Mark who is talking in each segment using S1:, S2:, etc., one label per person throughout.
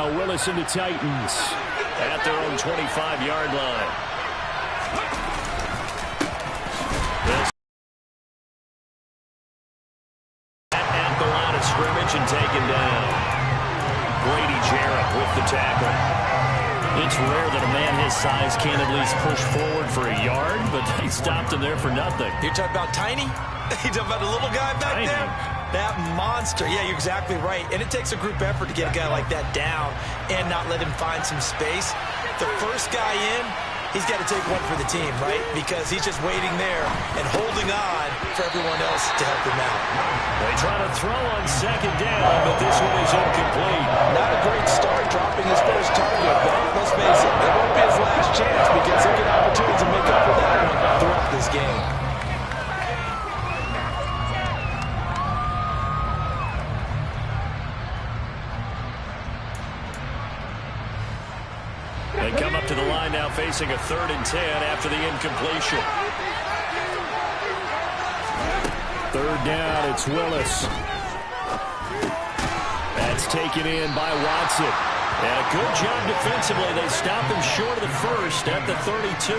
S1: Willis and the Titans at their own 25-yard line. At the line of scrimmage and taken down. Brady Jarrett with the tackle. It's rare that a man his size can't at least push forward for a yard, but they stopped him there for nothing.
S2: You're talking about tiny? You're talking about a little guy back there? That monster. Yeah, you're exactly right. And it takes a group effort to get a guy like that down and not let him find some space. The first guy in, he's got to take one for the team, right? Because he's just waiting there and holding on for everyone else to help him out.
S1: They try to throw on second down, but this one is incomplete.
S2: Not a great start dropping his first target, but let's face it, it won't be his last chance because he'll get opportunities to make up for that one throughout this game.
S1: They come up to the line now facing a 3rd and 10 after the incompletion. 3rd down, it's Willis. That's taken in by Watson. And a good job defensively. They stopped him short of the first at the 32.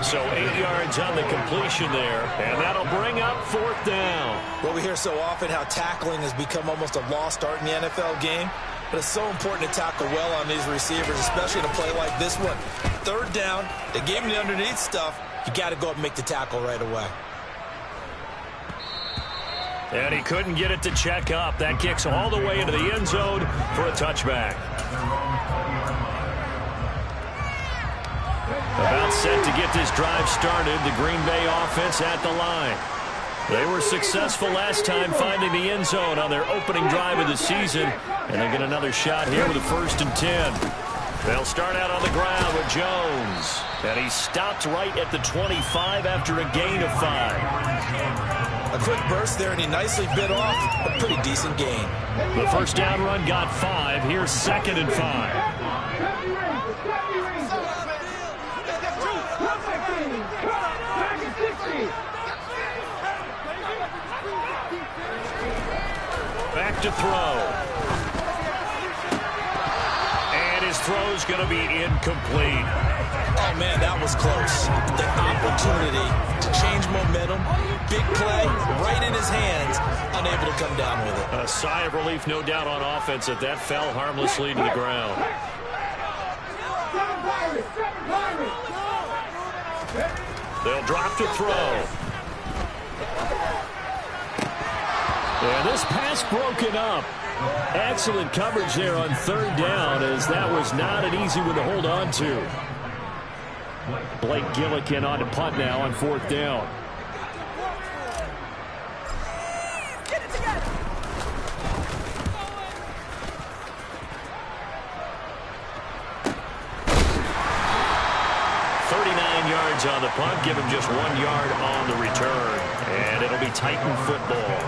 S1: So 8 yards on the completion there, and that'll bring up 4th down.
S2: Well, we hear so often how tackling has become almost a lost art in the NFL game. But it's so important to tackle well on these receivers, especially in a play like this one. 3rd down, they gave him the underneath stuff. You got to go up and make the tackle right away.
S1: And he couldn't get it to check up. That kicks all the way into the end zone for a touchback. About set to get this drive started, the Green Bay offense at the line. They were successful last time finding the end zone on their opening drive of the season. And they get another shot here with a 1st and 10. They'll start out on the ground with Jones. And he stopped right at the 25 after a gain of 5.
S2: A quick burst there, and he nicely bit off a pretty decent gain.
S1: The first down run got 5. Here's 2nd and 5. Back to throw. And his throw's going to be incomplete.
S2: Oh, man, that was close. The opportunity to change momentum, big play, right in his hands, unable to come down with it.
S1: A sigh of relief, no doubt, on offense that that fell harmlessly to the ground. They'll drop to throw. And this pass broken up. Excellent coverage there on 3rd down, as that was not an easy one to hold on to. Blake Gillikin on to punt now on 4th down.
S3: Get it together.
S1: 39 yards on the punt, give him just 1 yard on the return. And it'll be Titan football.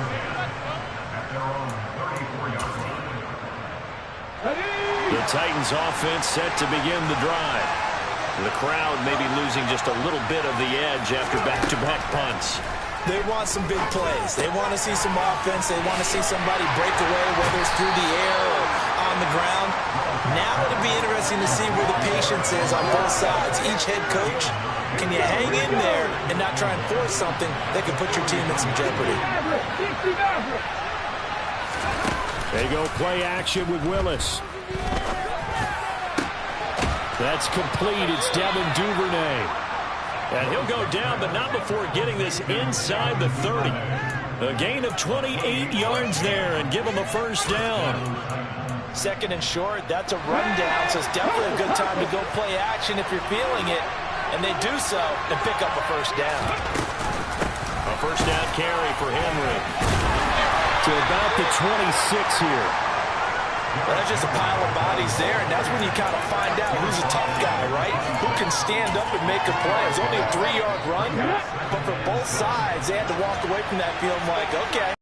S1: The Titans offense set to begin the drive. The crowd may be losing just a little bit of the edge after back-to-back punts.
S2: They want some big plays. They want to see some offense. They want to see somebody break away, whether it's through the air or on the ground. Now it'll be interesting to see where the patience is on both sides. Each head coach, can you hang in there and not try and force something that could put your team in some jeopardy?
S1: They go play action with Willis. That's complete. It's Devin Duvernay. And he'll go down, but not before getting this inside the 30. A gain of 28 yards there, and give him a 1st down.
S2: 2nd and short, that's a rundown, so it's definitely a good time to go play action if you're feeling it. And they do so and pick up a 1st down.
S1: A 1st down carry for Henry. To about the 26 here.
S2: Well, that's just a pile of bodies there, and that's when you kind of find out who's a tough guy, right? Who can stand up and make a play. It was only a 3-yard run, but for both sides, they had to walk away from that feeling like, okay.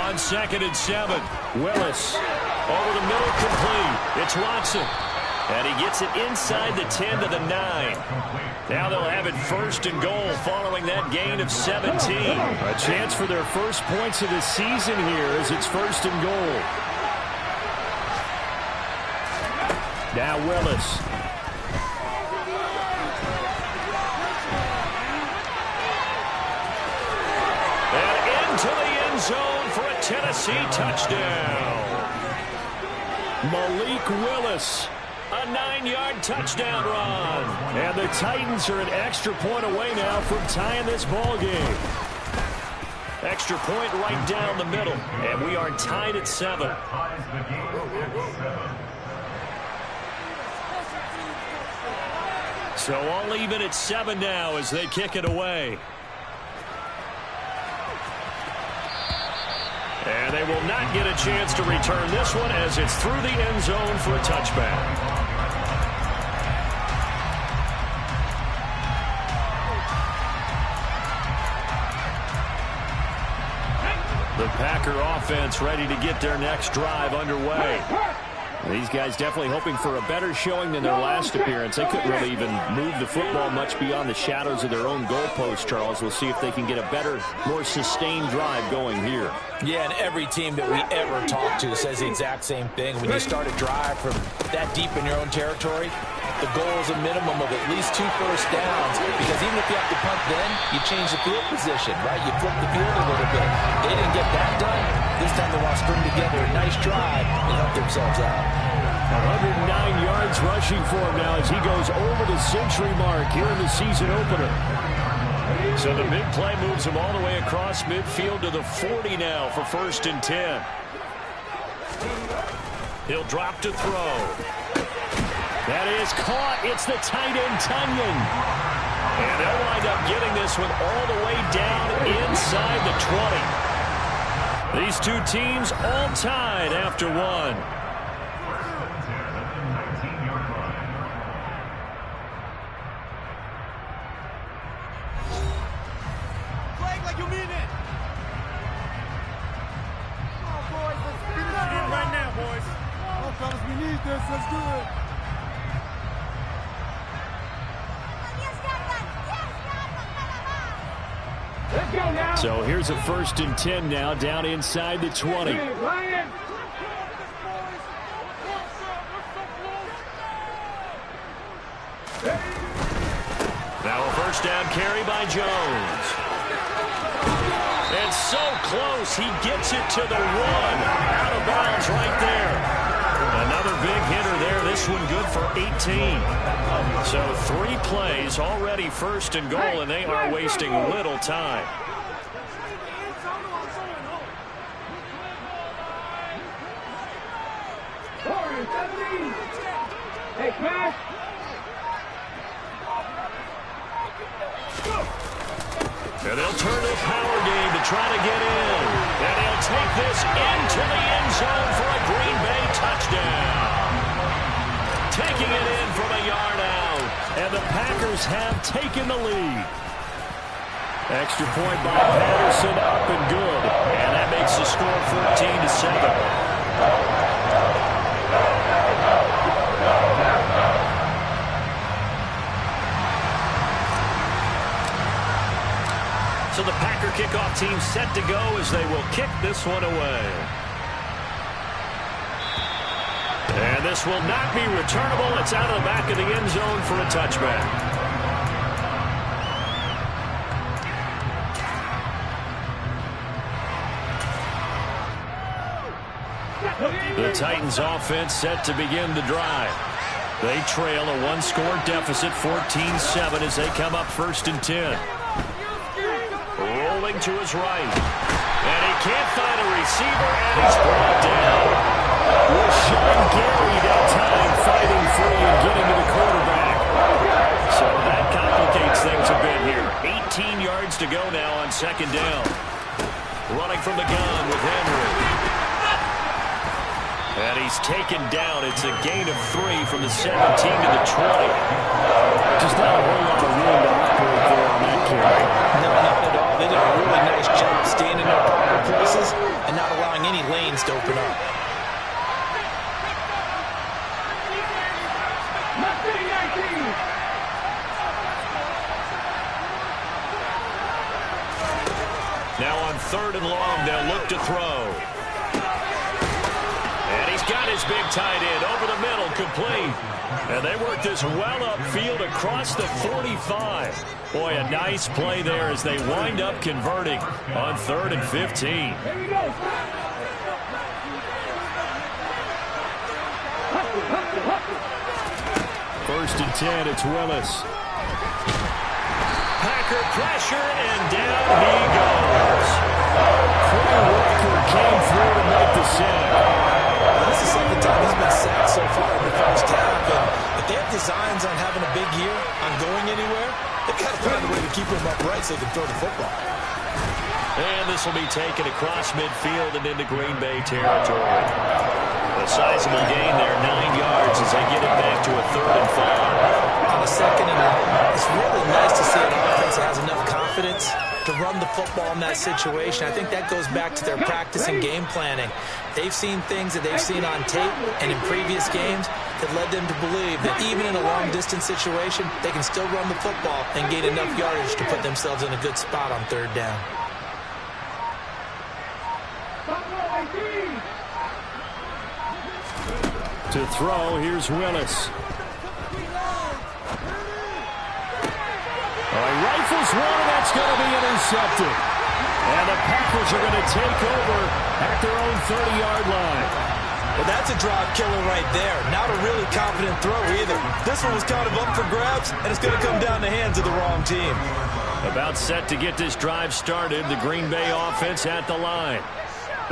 S1: On 2nd and 7, Willis over the middle, complete. It's Watson. And he gets it inside the 10 to the 9. Now they'll have it first and goal following that gain of 17. A chance for their first points of the season here as it's first and goal. Now Willis. And into the end zone for a Tennessee touchdown. Malik Willis. A 9-yard touchdown run. And the Titans are an extra point away now from tying this ball game. Extra point right down the middle. And we are tied at 7. So all even at 7 now as they kick it away. And they will not get a chance to return this one as it's through the end zone for a touchback. The Packer offense ready to get their next drive underway. These guys definitely hoping for a better showing than their last appearance. They couldn't really even move the football much beyond the shadows of their own goalpost, Charles. We'll see if they can get a better, more sustained drive going here.
S2: Yeah, and every team that we ever talk to says the exact same thing. When you start a drive from that deep in your own territory, the goal is a minimum of at least 2 first downs, because even if you have to punt then, you change the field position, right? You flip the field a little bit. They didn't get that done. This time they want to string together a nice drive and help themselves out.
S1: 109 yards rushing for him now as he goes over the century mark here in the season opener. So the big play moves him all the way across midfield to the 40 now for first and 10. He'll drop to throw. That is caught. It's the tight end, Tunyon. And they'll wind up getting this one all the way down inside the 20. These two teams all tied after one.
S3: Play like you mean it. Come on, boys. Let's finish it in right now, boys. Come on, fellas. We need this. Let's do it.
S1: So here's a first and 10 now down inside the 20. Now a first down carry by Jones. And so close, he gets it to the 1. Out of bounds right there. Another big hitter there. This one good for 18. So 3 plays already first and goal, and they are wasting little time. And they'll turn to a power game to try to get in. And he'll take this into the end zone for a Green Bay touchdown. Taking it in from a yard out. And the Packers have taken the lead. Extra point by Patterson, up and good. And that makes the score 14-7. So the Packer kickoff team set to go as they will kick this one away. And this will not be returnable. It's out of the back of the end zone for a touchback. The Titans offense set to begin the drive. They trail a 1-score deficit, 14-7, as they come up first and 10. Rolling to his right. And he can't find a receiver, and he's brought down. Rashawn Gary that time fighting free and getting to the quarterback. So that complicates things a bit here. 18 yards to go now on second down. Running from the gun with Henry. And he's taken down. It's a gain of 3 from the 17 to the 20. Just not a whole lot of room to operate there on that carry.
S2: No, not at all. They did a really nice job standing in proper places and not allowing any lanes to open up.
S1: 3rd and long. They'll look to throw. And he's got his big tight end over the middle, complete. And they work this well upfield across the 45. Boy, a nice play there as they wind up converting on 3rd and 15. 1st and 10, it's Willis. Packer pressure, and down he goes. Quinn Walker came through to make the sack.
S2: This is the 2nd time he's been sacked so far in the 1st half. And if they have designs on having a big year, on going anywhere, they've got to find a way to keep him upright so they can throw the football.
S1: And this will be taken across midfield and into Green Bay territory. A sizable gain there, 9 yards as they get it back to a 3rd and 5.
S2: On the 2nd and it's really nice to see an offense that has enough confidence to run the football in that situation. I think that goes back to their practice and game planning. They've seen things that they've seen on tape and in previous games that led them to believe that even in a long-distance situation, they can still run the football and gain enough yardage to put themselves in a good spot on 3rd down.
S1: To throw, here's Willis. He rifles one, and that's going to be intercepted. And the Packers are going to take over at their own 30-yard line.
S2: Well, that's a drive killer right there. Not a really confident throw either. This one was kind of up for grabs, and it's going to come down the hands of the wrong team.
S1: About set to get this drive started, the Green Bay offense at the line.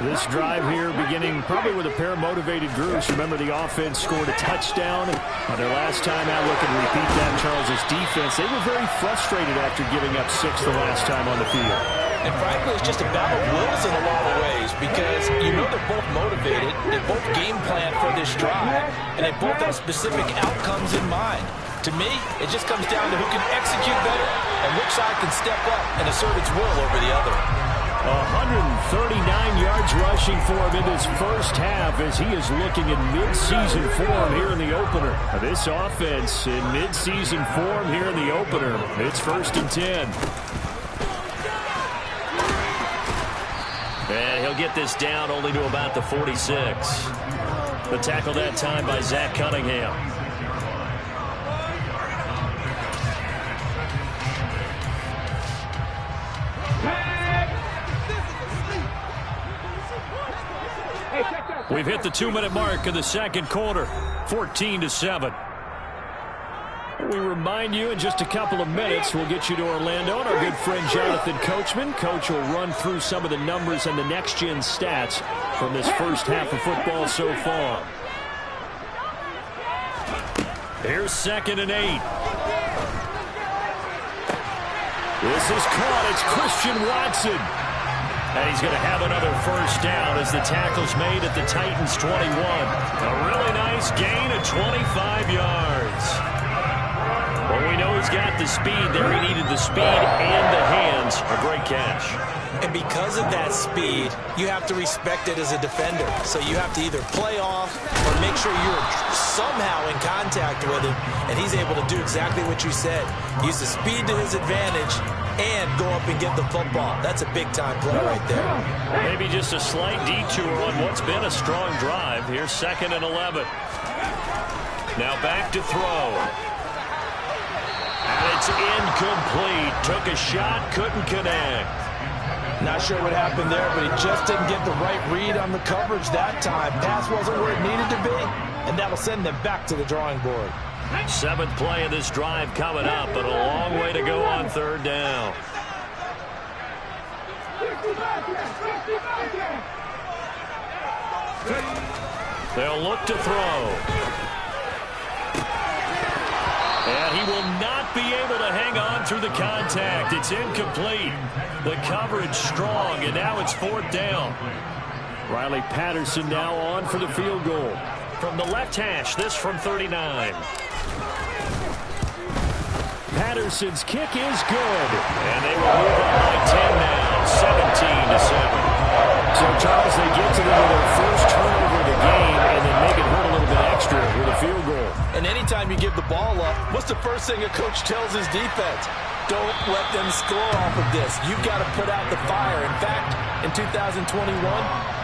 S1: This drive here beginning probably with a pair of motivated groups. Remember, the offense scored a touchdown on their last time out. Look and repeat that. Charles' defense, they were very frustrated after giving up 6 the last time on the field.
S2: And frankly, it's just a battle of wills in a lot of ways because you know they're both motivated. They both game plan for this drive, and they both have specific outcomes in mind. To me, it just comes down to who can execute better and which side can step up and assert its will over the other.
S1: 139 yards rushing for him in this 1st half as he is looking in mid-season form here in the opener. This offense in mid-season form here in the opener. It's 1st and 10. And he'll get this down only to about the 46. The tackle that time by Zach Cunningham. We've hit the 2-minute mark of the 2nd quarter, 14-7. We remind you in just a couple of minutes, we'll get you to Orlando and our good friend Jonathan Coachman. Coach will run through some of the numbers and the next-gen stats from this 1st half of football so far. Here's 2nd and 8. This is caught. It's Christian Watson. And he's going to have another 1st down as the tackle's made at the Titans' 21. A really nice gain of 25 yards. Well, we know he's got the speed there. He needed the speed and the hands. A great catch.
S2: And because of that speed, you have to respect it as a defender. So you have to either play off or make sure you're somehow in contact with him. And he's able to do exactly what you said. Use the speed to his advantage and go up and get the football. That's a big-time play right there.
S1: Maybe just a slight detour on what's been a strong drive. Here's 2nd and 11. Now back to throw. And it's incomplete. Took a shot, couldn't connect.
S2: Not sure what happened there, but he just didn't get the right read on the coverage that time. Pass wasn't where it needed to be, and that'll send them back to the drawing board.
S1: 7th play of this drive coming up, but a long way to go on 3rd down. They'll look to throw. And he will not be able to hang on through the contact. It's incomplete. The coverage strong, and now it's 4th down. Riley Patterson now on for the field goal. From the left hash, this from 39. Patterson's kick is good. And they will move on by 10 now, 17-7. So, Charles, they get to their first turnover of the game and then make it hurt a little bit extra with a field goal.
S2: And anytime you give the ball up, what's the first thing a coach tells his defense? Don't let them score off of this. You've got to put out the fire. In fact,
S4: In 2021,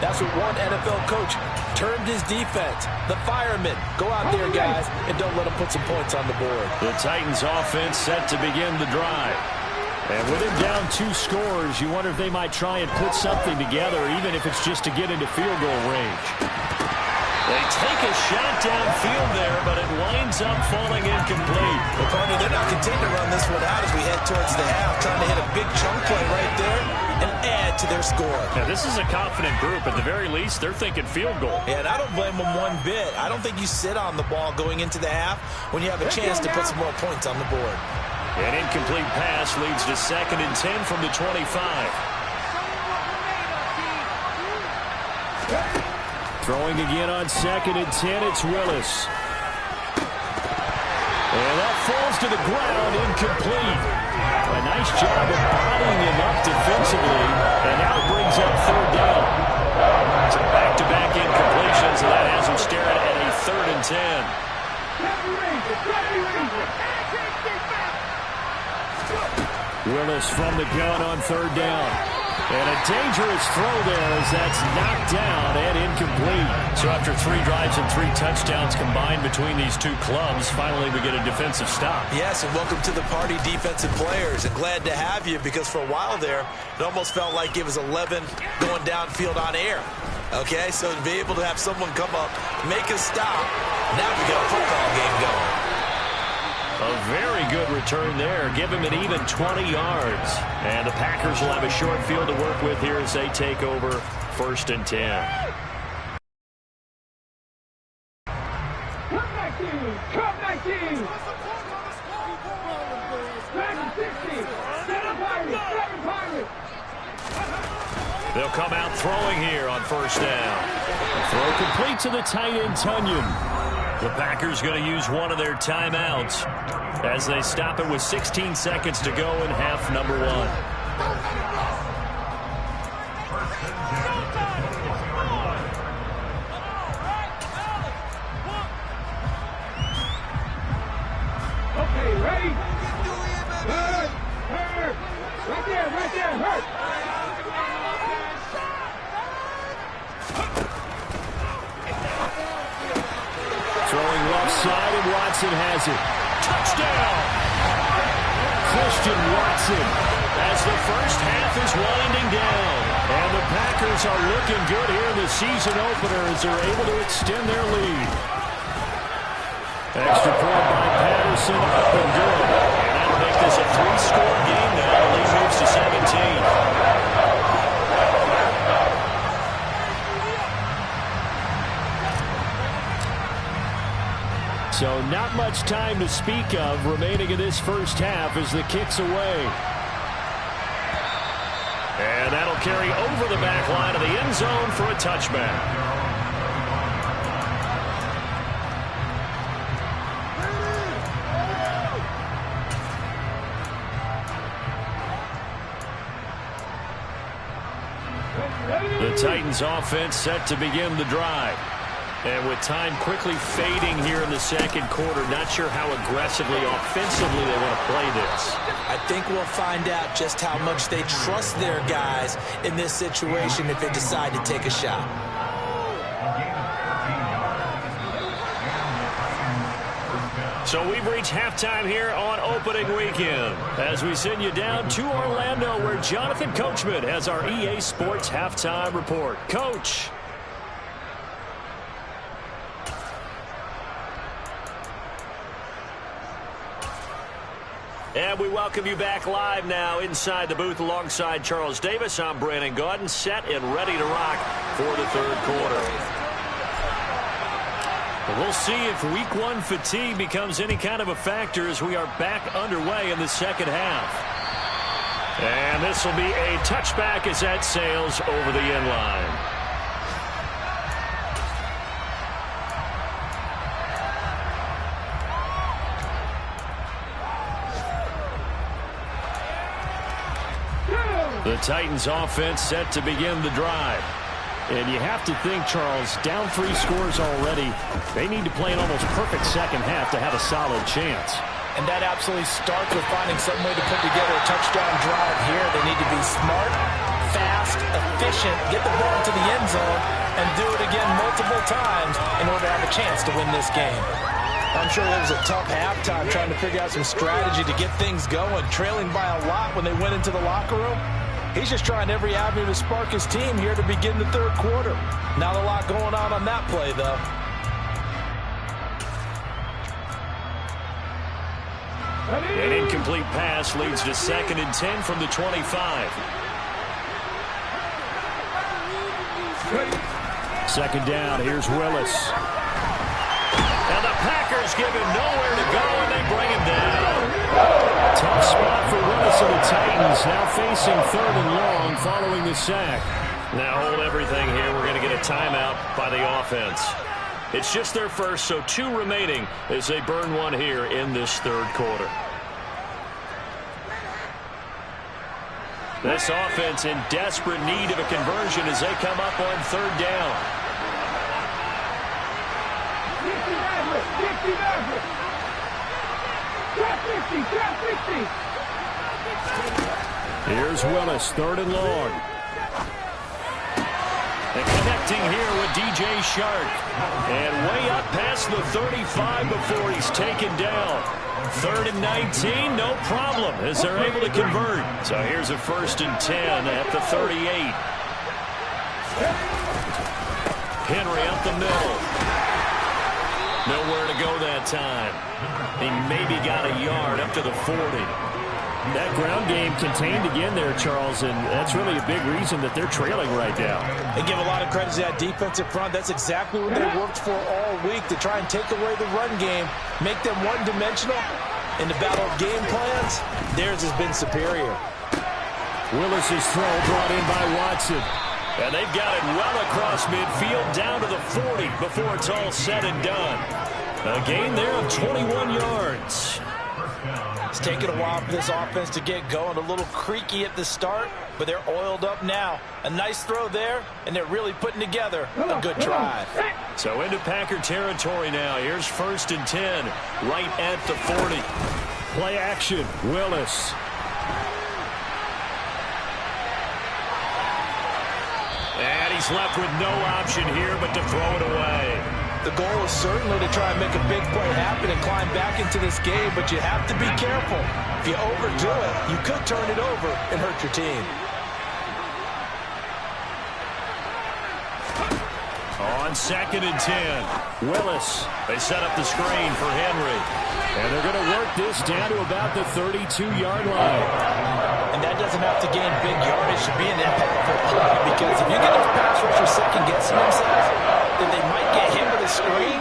S4: that's what one NFL coach termed his defense. The firemen. Go out there, guys, and don't let them put some points on the board.
S1: The Titans offense set to begin the drive. And with him down 2 scores, you wonder if they might try and put something together, even if it's just to get into field goal range. They take a shot downfield there, but it winds up falling incomplete.
S2: Well, partner, they're not continuing to run this one out as we head towards the half, trying to hit a big chunk play right there and add to their score.
S1: Now, this is a confident group. At the very least, they're thinking field goal.
S2: Yeah, and I don't blame them one bit. I don't think you sit on the ball going into the half when you have a chance to put some more points on the board.
S1: An incomplete pass leads to 2nd and 10 from the 25. Throwing again on 2nd and 10, it's Willis. And that falls to the ground, incomplete. A nice job of bodying him up defensively, and now it brings up 3rd down. So back-to-back incompletions, and that has him staring at a 3rd and 10. Willis from the gun on 3rd down. And a dangerous throw there as that's knocked down and incomplete. So after 3 drives and 3 touchdowns combined between these two clubs, finally we get a defensive stop.
S2: Yes, and welcome to the party, defensive players. And glad to have you because for a while there, it almost felt like it was 11 going downfield on air. Okay, so to be able to have someone come up, make a stop, now we got a football game going.
S1: A very good return there. Give him an even 20 yards. And the Packers will have a short field to work with here as they take over 1st and 10.
S3: Come back in! Come back in! Back 60! Seven Pirates!
S1: They'll come out throwing here on 1st down. Throw complete to the tight end, Tunyon. The Packers going to use one of their timeouts as they stop it with 16 seconds to go in half number 1.
S3: Okay, ready? Hurt! Right there, hurt!
S1: Throwing left side, and Watson has it. Touchdown! Christian Watson as the first half is winding down. And the Packers are looking good here in the season opener as they're able to extend their lead. Extra point by Patterson, up and good. And that'll make this a 3-score game now. The lead moves to 17. So not much time to speak of remaining in this first half as the kick's away. And that'll carry over the back line of the end zone for a touchback. The Titans offense set to begin the drive. And with time quickly fading here in the 2nd quarter, not sure how aggressively, offensively they want to play this.
S2: I think we'll find out just how much they trust their guys in this situation if they decide to take a shot.
S1: So we've reached halftime here on opening weekend as we send you down to Orlando where Jonathan Coachman has our EA Sports halftime report. Coach. And we welcome you back live now inside the booth alongside Charles Davis. I'm Brandon Gaudin, set and ready to rock for the 3rd quarter. We'll see if week 1 fatigue becomes any kind of a factor as we are back underway in the 2nd half. And this will be a touchback as that sails over the end line. The Titans offense set to begin the drive. And you have to think, Charles, down 3 scores already. They need to play an almost perfect 2nd half to have a solid chance.
S4: And that absolutely starts with finding some way to put together a touchdown drive here. They need to be smart, fast, efficient, get the ball into the end zone, and do it again multiple times in order to have a chance to win this game. I'm sure it was a tough halftime trying to figure out some strategy to get things going, trailing by a lot when they went into the locker room. He's just trying every avenue to spark his team here to begin the third quarter. Not a lot going on that play, though.
S1: An incomplete pass leads to 2nd and 10 from the 25. 2nd down, here's Willis. And the Packers give him nowhere to go, and they bring him down. Tough spot for Willis and the Titans, now facing 3rd and long following the sack. Now hold everything here. We're going to get a timeout by the offense. It's just their first, so 2 remaining as they burn one here in this third quarter. This offense in desperate need of a conversion as they come up on 3rd down. Here's Willis, 3rd and long. And connecting here with DJ Shark. And way up past the 35 before he's taken down. 3rd and 19, no problem as they're able to convert. So here's a 1st and 10 at the 38. Henry up the middle. Nowhere to go that time. He maybe got a yard up to the 40. That ground game contained again there, Charles, and that's really a big reason that they're trailing right now.
S4: They give a lot of credit to that defensive front. That's exactly what they worked for all week, to try and take away the run game, make them one-dimensional. In the battle of game plans, theirs has been superior.
S1: Willis's throw brought in by Watson. And they've got it well across midfield down to the 40 before it's all said and done. A gain there of 21 yards.
S4: It's taken a while for this offense to get going. A little creaky at the start, but they're oiled up now. A nice throw there, and they're really putting together a good drive.
S1: So into Packer territory now. Here's 1st and 10, right at the 40. Play action, Willis. And he's left with no option here but to throw it away.
S4: The goal is certainly to try and make a big play happen and climb back into this game, but you have to be careful. If you overdo it, you could turn it over and hurt your team.
S1: On 2nd and 10, Willis. They set up the screen for Henry. And they're going to work this down to about the 32-yard line.
S4: And that doesn't have to gain big yardage to be an impactful play, because if you get those pass rushers second-guessing themselves, then they might get hit with a screen.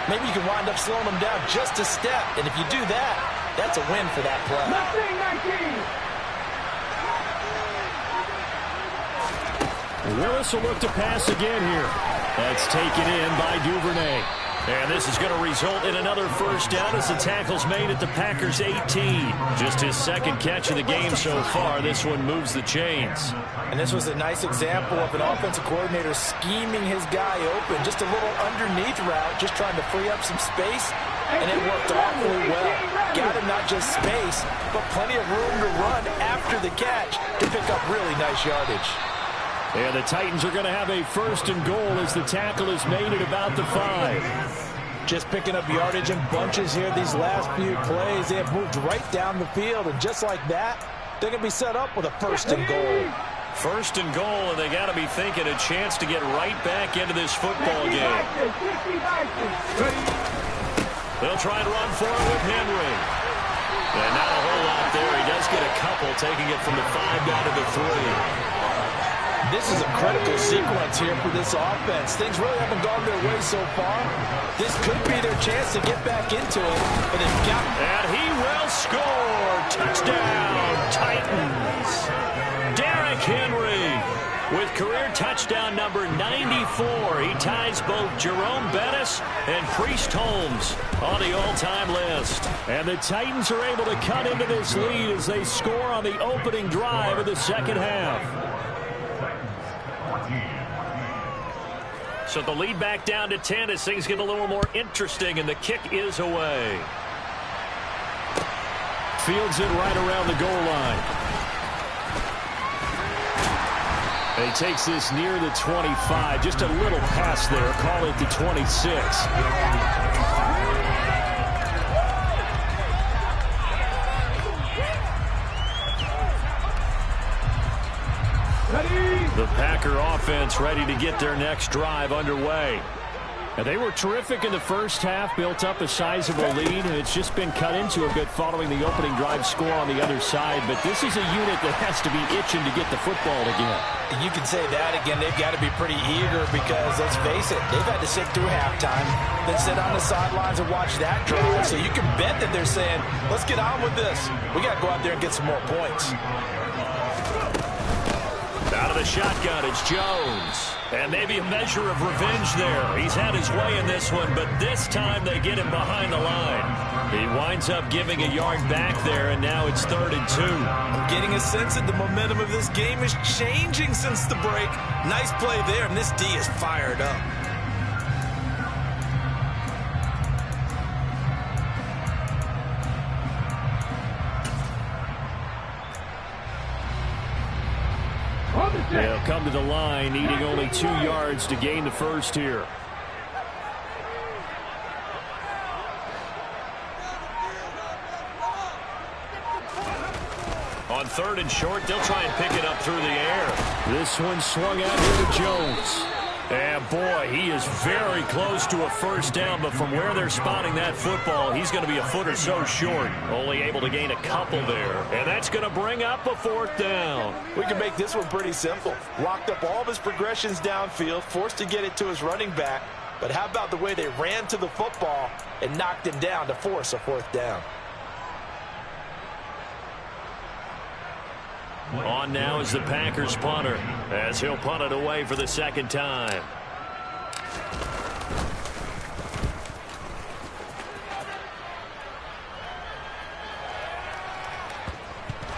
S4: Maybe you can wind up slowing them down just a step. And if you do that, that's a win for that play.
S1: Willis will look to pass again here. That's taken in by Duvernay. And this is going to result in another 1st down as the tackle's made at the Packers' 18. Just his 2nd catch of the game so far. This one moves the chains.
S4: And this was a nice example of an offensive coordinator scheming his guy open. Just a little underneath route, just trying to free up some space. And it worked awfully well. Got him not just space, but plenty of room to run after the catch to pick up really nice yardage.
S1: And the Titans are going to have a 1st and goal as the tackle is made at about the 5.
S4: Just picking up yardage in bunches here these last few plays. They have moved right down the field, and just like that, they're going to be set up with a 1st and goal.
S1: 1st and goal, and they got to be thinking a chance to get right back into this football game. They'll try and run for it with Henry. And not a whole lot there. He does get a couple, taking it from the 5 down to the 3.
S4: This is a critical sequence here for this offense. Things really haven't gone their way so far. This could be their chance to get back into it, but they've got...
S1: And he will score! Touchdown, Titans! Derrick Henry with career touchdown number 94. He ties both Jerome Bettis and Priest Holmes on the all-time list. And the Titans are able to cut into this lead as they score on the opening drive of the 2nd half. So the lead back down to 10 as things get a little more interesting, and the kick is away. Fields it right around the goal line. He takes this near the 25. Just a little pass there. Call it the 26. The Packer offense ready to get their next drive underway. And they were terrific in the first half, built up a sizable lead, and it's just been cut into a bit following the opening drive score on the other side. But this is a unit that has to be itching to get the football again.
S4: You can say that again. They've got to be pretty eager because, let's face it, they've had to sit through halftime, then sit on the sidelines and watch that drive. So you can bet that they're saying, let's get on with this. We got to go out there and get some more points.
S1: Out of the shotgun, it's Jones. And maybe a measure of revenge there. He's had his way in this one, but this time they get him behind the line. He winds up giving a yard back there, and now it's 3rd and 2.
S2: I'm getting a sense that the momentum of this game is changing since the break. Nice play there, and this D is fired up.
S1: They'll come to the line, needing only 2 yards to gain the first here. On 3rd and short, they'll try and pick it up through the air. This one swung out here to Jones. And boy, he is very close to a first down, but from where they're spotting that football, he's going to be a foot or so short. Only able to gain a couple there. And that's going to bring up a 4th down.
S4: We can make this one pretty simple. Locked up all of his progressions downfield, forced to get it to his running back. But how about the way they ran to the football and knocked him down to force a 4th down?
S1: On now is the Packers punter, as he'll punt it away for the 2nd time.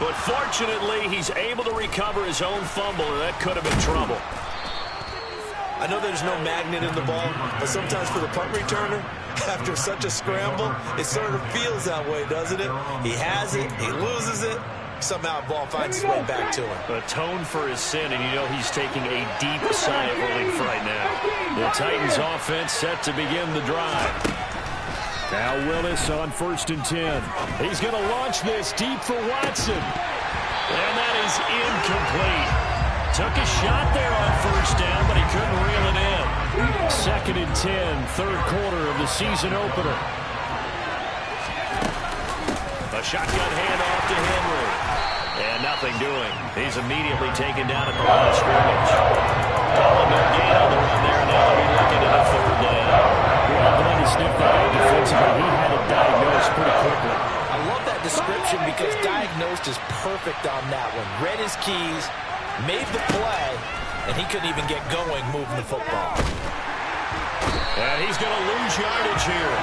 S1: But fortunately, he's able to recover his own fumble, or that could have been trouble.
S2: I know there's no magnet in the ball, but sometimes for the punt returner, after such a scramble, it sort of feels that way, doesn't it? He has it, he loses it. Somehow the ball finds its way back to him.
S1: Atone for his sin, and you know he's taking a deep sigh of relief right now. The Titans offense set to begin the drive. Now Willis on 1st and 10. He's going to launch this deep for Watson. And that is incomplete. Took a shot there on 1st down, but he couldn't reel it in. 2nd and 10, 3rd quarter of the season opener. A shotgun handoff to Henry. And nothing doing. He's immediately taken down at the line of scrimmage. Calling no gain on the run there. Now they'll be looking at a 3rd down. Well, glad to sniff that out defensively. He had it diagnosed pretty quickly.
S4: I love that description because diagnosed is perfect on that one. Read his keys, made the play, and he couldn't even get going moving the football.
S1: And he's going to lose yardage here,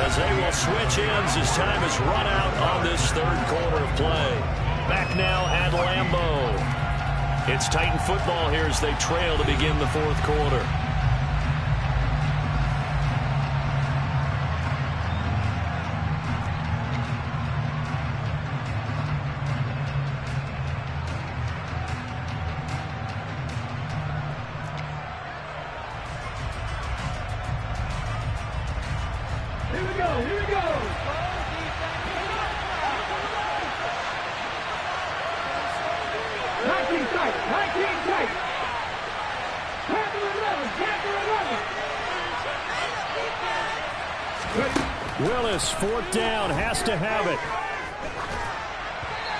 S1: as they will switch ends as time is run out on this 3rd quarter of play. Back now at Lambeau. It's Titan football here as they trail to begin the 4th quarter.
S3: Here we go, here we go. Tight. Packer 11.
S1: Willis, 4th down, has to have it.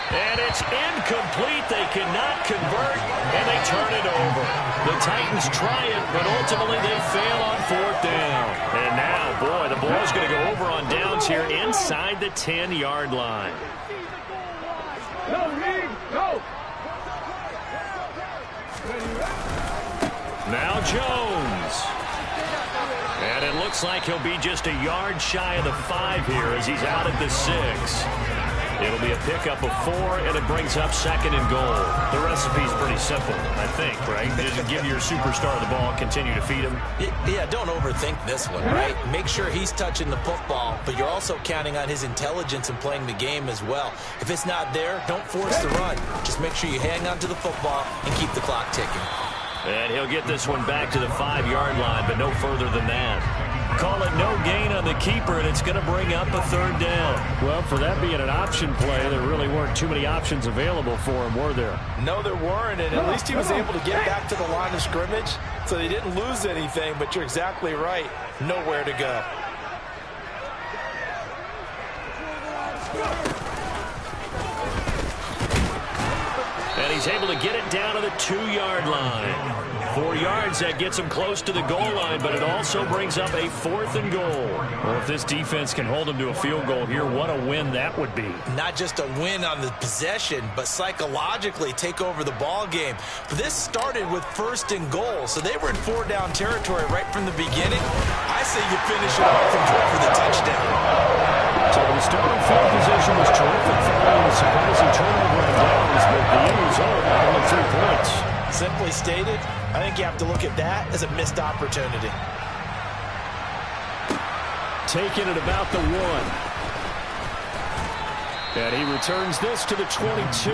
S1: And it's incomplete. They cannot convert, and they turn it over. The Titans try it, but ultimately they fail on 4th down. And now, boy, the ball's going to go over on downs here inside the 10-yard line.
S3: Go, Reed, go.
S1: Now Jones. And it looks like he'll be just a yard shy of the 5 here as he's out at the 6. It'll be a pickup of 4, and it brings up 2nd and goal. The recipe's pretty simple, I think, right? Just give your superstar the ball, continue to feed him.
S4: Yeah, don't overthink this one, right? Make sure he's touching the football, but you're also counting on his intelligence in playing the game as well. If it's not there, don't force the run. Just make sure you hang on to the football and keep the clock ticking.
S1: And he'll get this one back to the 5-yard line, but no further than that. Call it no gain on the keeper, and it's going to bring up a 3rd down.
S5: Well, for that being an option play, there really weren't too many options available for him, were there?
S4: No, there weren't, and at least he was able to get back to the line of scrimmage, so he didn't lose anything, but you're exactly right. Nowhere to go.
S1: And he's able to get it down to the 2-yard line. 4 yards, that gets him close to the goal line, but it also brings up a 4th and goal. Well, if this defense can hold him to a field goal here, what a win that would be.
S4: Not just a win on the possession, but psychologically take over the ball game. But this started with 1st and goal, so they were in 4-down territory right from the beginning. I say you finish it off and go for the touchdown.
S5: So the starting field position was terrific following the surprising turnover on downs, but the end result, only 3 points.
S4: Simply stated, I think you have to look at that as a missed opportunity.
S5: Taking it about the 1. And he returns this to the 22.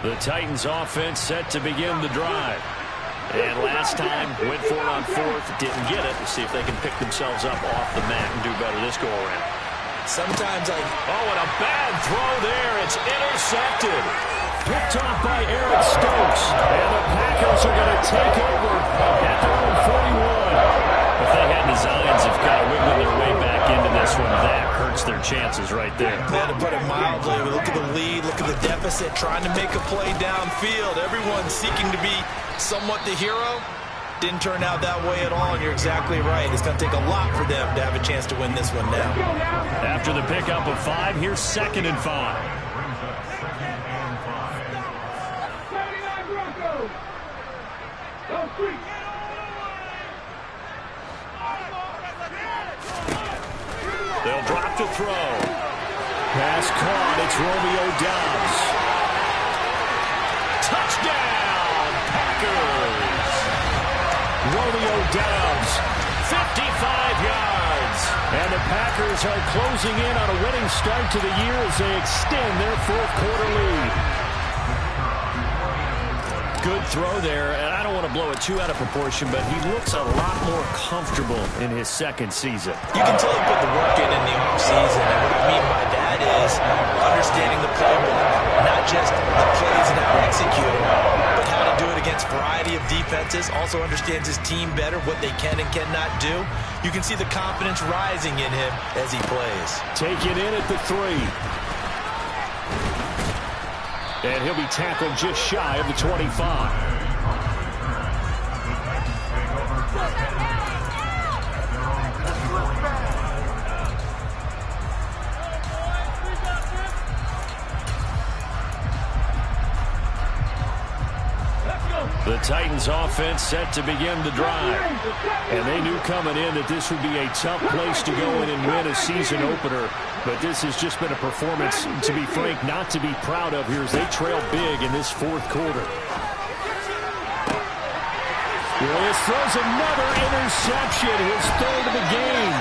S1: The Titans offense set to begin the drive. And last time, went for it on 4th, didn't get it. Let's see if they can pick themselves up off the mat and do better this go-around.
S4: Sometimes
S1: Oh, and a bad throw there. It's intercepted. Picked off by Eric Stokes. And the Packers are going to take over at their own 41. If they had designs of kind of wiggling their way back into this one, that hurts their chances right there.
S4: to put it mildly, look at the lead, look at the deficit, trying to make a play downfield. Everyone seeking to be somewhat the hero. Didn't turn out that way at all, and you're exactly right. It's going to take a lot for them to have a chance to win this one now.
S1: After the pickup of 5, here's 2nd and 5. They'll drop to throw.
S5: Pass caught. It's Romeo Doubs.
S1: Touchdown, Packers.
S5: Romeo Doubs,
S1: 55 yards.
S5: and the Packers are closing in on a winning start to the year as they extend their 4th quarter lead.
S1: Good throw there, and I don't want to blow it too out of proportion, but he looks a lot more comfortable in his 2nd season.
S4: You can tell he put the work in the offseason, and what I mean by that is understanding the playbook, not just the plays and how to execute them, but how to do it against a variety of defenses, also understands his team better, what they can and cannot do. You can see the confidence rising in him as he plays.
S5: Taken in at the 3. And he'll be tackled just shy of the 25.
S1: The Titans offense set to begin the drive.
S5: And they knew coming in that this would be a tough place to go in and win a season opener. But this has just been a performance, to be frank, not to be proud of here as they trail big in this 4th quarter. Willis throws another interception, his 3rd of the game.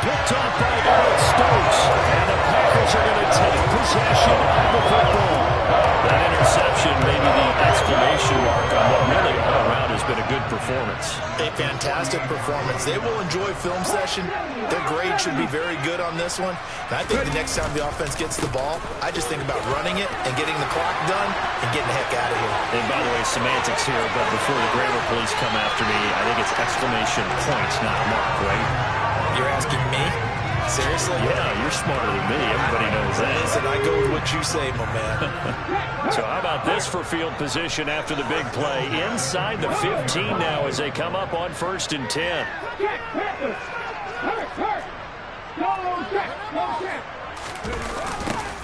S5: Picked off by Eric Stokes. And the Packers are going to take possession of the football.
S1: That interception may be the exclamation mark on what really all around has been a good performance.
S4: A fantastic performance. They will enjoy film session. Their grade should be very good on this one. And I think the next time the offense gets the ball, I just think about running it and getting the clock done and getting the heck out of here.
S1: And by the way, semantics here, but before the grammar police come after me, I think it's exclamation points, not mark, right?
S4: You're asking me? Seriously?
S1: Yeah, you're smarter than me. Everybody knows that.
S4: Listen, I go with what you say, my man.
S1: So how about this for field position after the big play? Inside the 15 now as they come up on 1st and 10.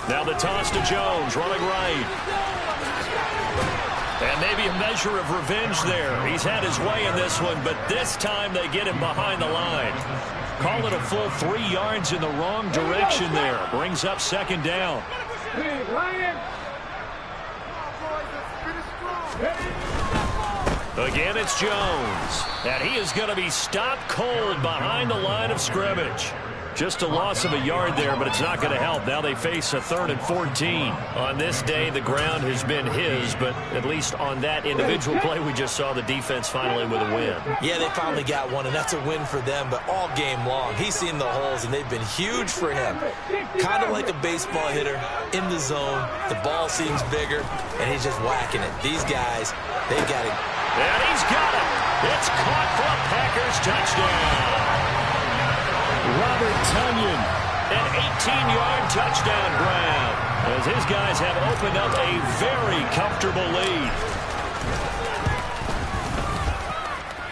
S1: Now the toss to Jones, running right. And maybe a measure of revenge there. He's had his way in this one, but this time they get him behind the line. Call it a full 3 yards in the wrong direction there. Brings up second down. Again, it's Jones. And he is going to be stopped cold behind the line of scrimmage. Just a loss of a yard there, but it's not going to help. Now they face a 3rd and 14. On this day, the ground has been his, but at least on that individual play, we just saw the defense finally with a win.
S4: Yeah, they finally got one, and that's a win for them, but all game long, he's seen the holes, and they've been huge for him. Kind of like a baseball hitter in the zone. The ball seems bigger, and he's just whacking it. These guys, they've got it.
S1: And he's got it. It's caught for a Packers touchdown. Robert Tonyan, an 18-yard touchdown grab, as his guys have opened up a very comfortable lead.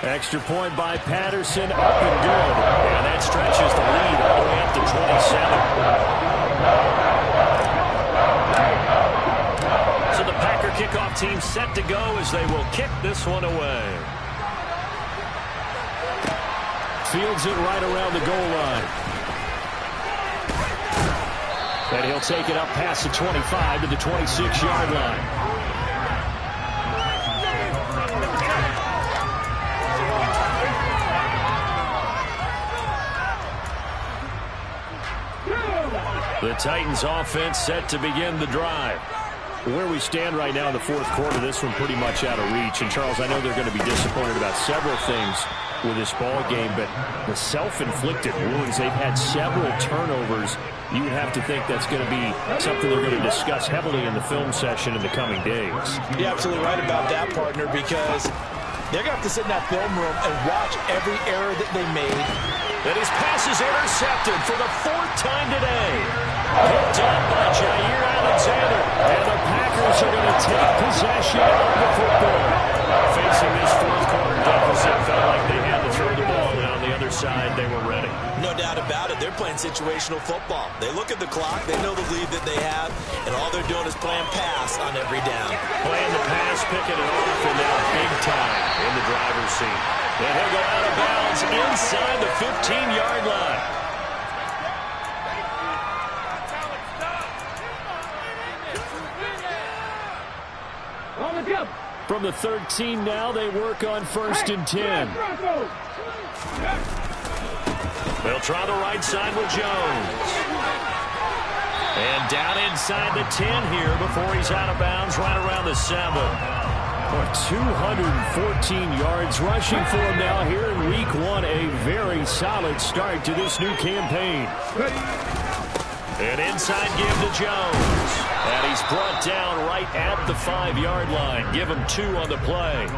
S1: Extra point by Patterson, up and good. And that stretches the lead all the way up to 27. So the Packer kickoff team set to go as they will kick this one away. Fields it right around the goal line. And he'll take it up past the 25 to the 26-yard line. The Titans offense set to begin the drive. Where we stand right now in the 4th quarter, this one pretty much out of reach. And, Charles, I know they're going to be disappointed about several things with this ball game, but the self-inflicted wounds, they've had several turnovers. You would have to think that's going to be something they're going to discuss heavily in the film session in the coming days.
S4: You're absolutely right about that, partner, because they're going to have to sit in that film room and watch every error that they made.
S1: And his pass is intercepted for the 4th time today. Picked up by Jair Alexander. And the Packers are going to take possession of the football. Facing this 4th quarter deficit, felt like they had to throw the ball, and on the other side, they were ready.
S4: No doubt about it. They're playing situational football. They look at the clock. They know the lead that they have, and all they're doing is playing pass on every down.
S1: Playing the pass, picking it off, and now big time in the driver's seat. And he'll go out of bounds inside the 15-yard line. From the 13 now, they work on 1st and 10. They'll try the right side with Jones. And down inside the 10 here before he's out of bounds right around the 7. 214 yards rushing for him now here in week 1. A very solid start to this new campaign. And inside give to Jones. And he's brought down right at the 5-yard line. Give him 2 on the play.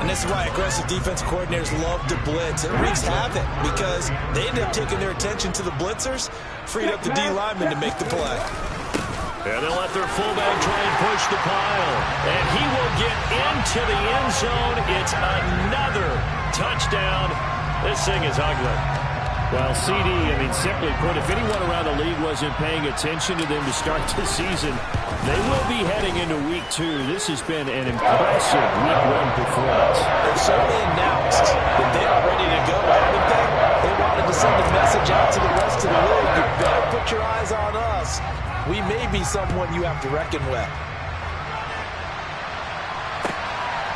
S4: And this is why aggressive defense coordinators love to blitz. It wreaks havoc because they end up taking their attention to the blitzers, freed up the D lineman to make the play.
S1: And they'll let their fullback try and push the pile. And he will get into the end zone. It's another touchdown. This thing is ugly. Well, CD, simply put, if anyone around the league wasn't paying attention to them to start the season, they will be heading into week 2. This has been an impressive week 1 performance.
S4: They've certainly announced that they are ready to go, haven't they? They wanted to send a message out to the rest of the league. You better put your eyes on us. We may be someone you have to reckon with.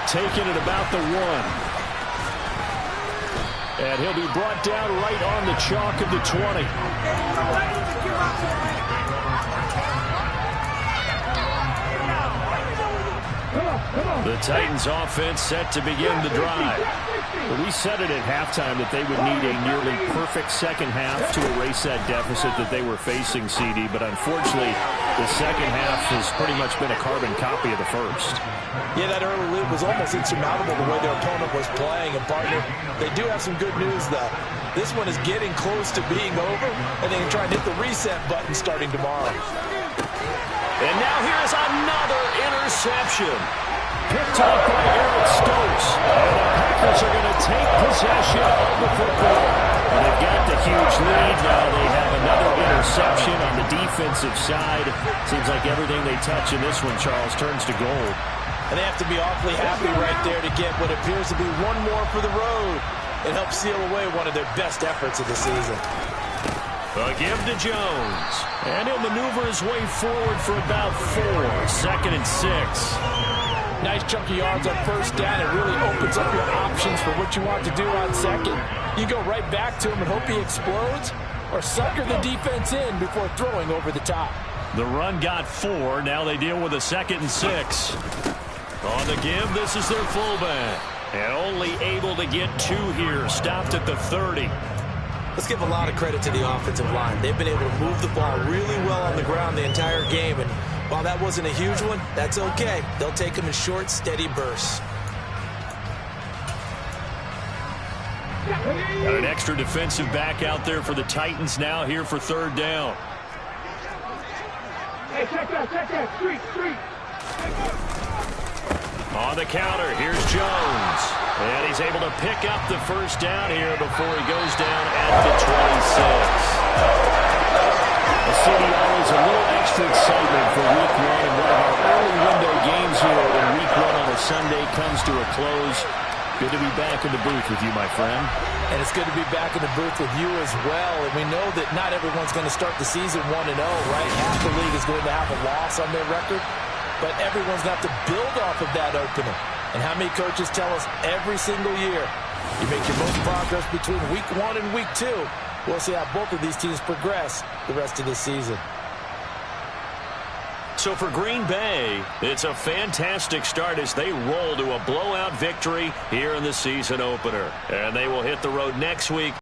S1: Taking it about the 1. And he'll be brought down right on the chalk of the 20. The Titans offense set to begin the drive. We said it at halftime that they would need a nearly perfect second half to erase that deficit that they were facing, CD. But unfortunately, the second half has pretty much been a carbon copy of the first.
S4: Yeah, that early lead was almost insurmountable the way their opponent was playing. And, partner, they do have some good news, though. This one is getting close to being over, and they can try and hit the reset button starting tomorrow.
S1: And now here's another interception. Picked up by Eric Stokes. And the Packers are going to take possession of the football. And they've got the huge lead. Now they have another interception on the defensive side. Seems like everything they touch in this one, Charles, turns to gold.
S4: And they have to be awfully happy right there to get what appears to be one more for the road. It helps seal away one of their best efforts of the season.
S1: A give to Jones. And he'll maneuver his way forward for about 4. 2nd and 6.
S4: Nice chunk of yards on first down. It really opens up your options for what you want to do on second. You go right back to him and hope he explodes, or sucker the defense in before throwing over the top.
S1: The run got 4. Now they deal with a 2nd and 6. On the give, this is their fullback. And only able to get 2 here. Stopped at the 30.
S2: Let's give a lot of credit to the offensive line. They've been able to move the ball really well on the ground the entire game. And while that wasn't a huge one, that's okay. They'll take them in short, steady bursts.
S1: Got an extra defensive back out there for the Titans now here for 3rd down.
S3: Hey, check that. Street.
S1: On the counter, here's Jones. And he's able to pick up the first down here before he goes down at the 26. The city always a little extra excitement for Week 1 and one of our early window games here when Week 1 on a Sunday comes to a close. Good to be back in the booth with you, my friend.
S4: And it's good to be back in the booth with you as well. And we know that not everyone's going to start the season 1-0, right? Half the league is going to have a loss on their record. But everyone's got to build off of that opener. And how many coaches tell us every single year, you make your most progress between Week 1 and Week 2. We'll see how both of these teams progress the rest of this season.
S1: So for Green Bay, it's a fantastic start as they roll to a blowout victory here in the season opener. And they will hit the road next week